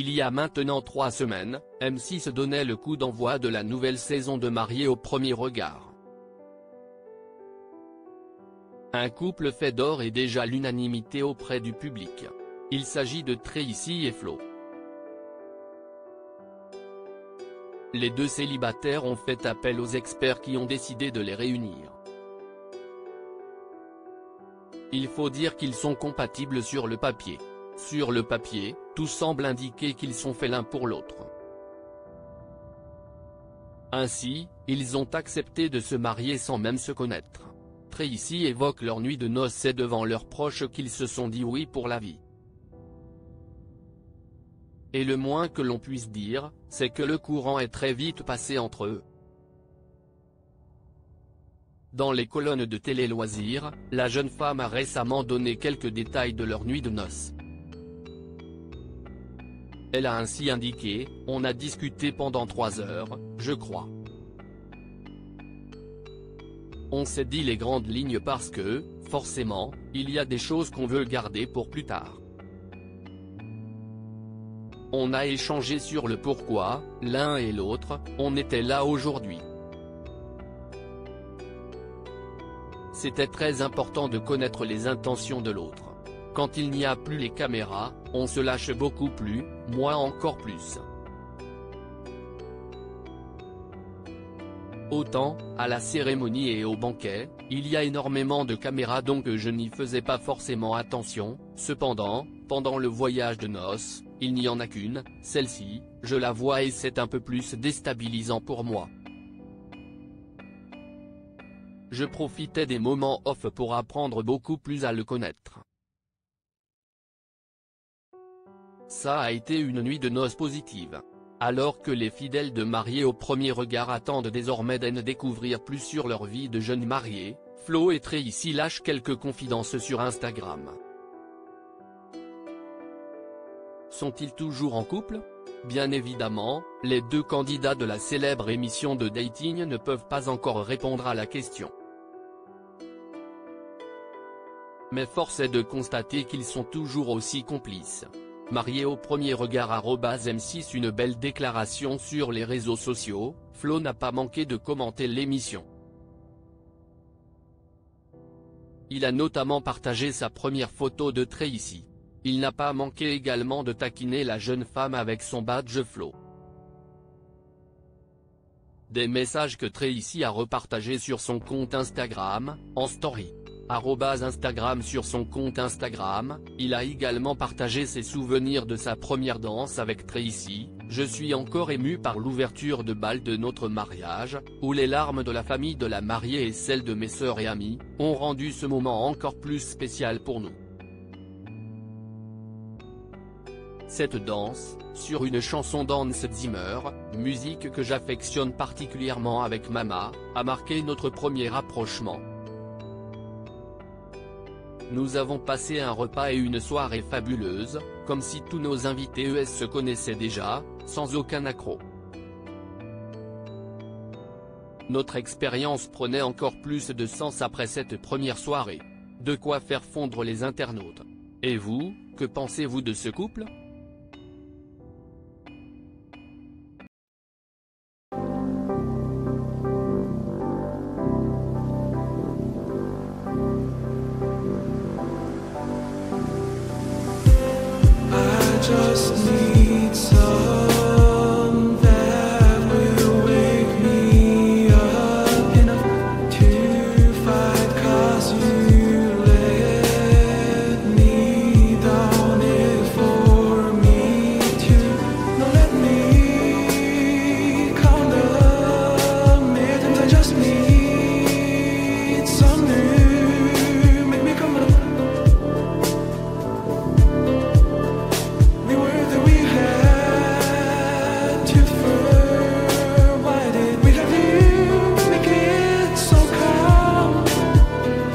Il y a maintenant 3 semaines, M6 donnait le coup d'envoi de la nouvelle saison de Mariés au premier regard. Un couple fait d'or est déjà l'unanimité auprès du public. Il s'agit de Tracy et Flo. Les deux célibataires ont fait appel aux experts qui ont décidé de les réunir. Il faut dire qu'ils sont compatibles sur le papier. Sur le papier, tout semble indiquer qu'ils sont faits l'un pour l'autre. Ainsi, ils ont accepté de se marier sans même se connaître. Tracy évoque leur nuit de noces et devant leurs proches qu'ils se sont dit oui pour la vie. Et le moins que l'on puisse dire, c'est que le courant est très vite passé entre eux. Dans les colonnes de Télé Loisirs, la jeune femme a récemment donné quelques détails de leur nuit de noces. Elle a ainsi indiqué « On a discuté pendant 3 heures, je crois. On s'est dit les grandes lignes parce que, forcément, il y a des choses qu'on veut garder pour plus tard. On a échangé sur le pourquoi, l'un et l'autre, on était là aujourd'hui. C'était très important de connaître les intentions de l'autre. Quand il n'y a plus les caméras, on se lâche beaucoup plus, moi encore plus. Autant, à la cérémonie et au banquet, il y a énormément de caméras donc je n'y faisais pas forcément attention, cependant, pendant le voyage de noces, il n'y en a qu'une, celle-ci, je la vois et c'est un peu plus déstabilisant pour moi. Je profitais des moments off pour apprendre beaucoup plus à le connaître. Ça a été une nuit de noces positive. Alors que les fidèles de Mariés au premier regard attendent désormais d'en découvrir plus sur leur vie de jeunes mariés, Flo et Tracy lâchent quelques confidences sur Instagram. Sont-ils toujours en couple? Bien évidemment, les deux candidats de la célèbre émission de dating ne peuvent pas encore répondre à la question. Mais force est de constater qu'ils sont toujours aussi complices. Mariés au premier regard @M6 Une belle déclaration sur les réseaux sociaux, Flo n'a pas manqué de commenter l'émission. Il a notamment partagé sa première photo de Tracy. Il n'a pas manqué également de taquiner la jeune femme avec son badge Flo. Des messages que Tracy a repartagés sur son compte Instagram, en story. @Instagram Sur son compte Instagram, il a également partagé ses souvenirs de sa première danse avec Tracy. Je suis encore ému par l'ouverture de bal de notre mariage, où les larmes de la famille de la mariée et celles de mes sœurs et amis, ont rendu ce moment encore plus spécial pour nous. Cette danse, sur une chanson d'Hans Zimmer, musique que j'affectionne particulièrement avec Mama, a marqué notre premier rapprochement. Nous avons passé un repas et une soirée fabuleuse, comme si tous nos invités ES se connaissaient déjà, sans aucun accroc. Notre expérience prenait encore plus de sens après cette première soirée. De quoi faire fondre les internautes. Et vous, que pensez-vous de ce couple ? Just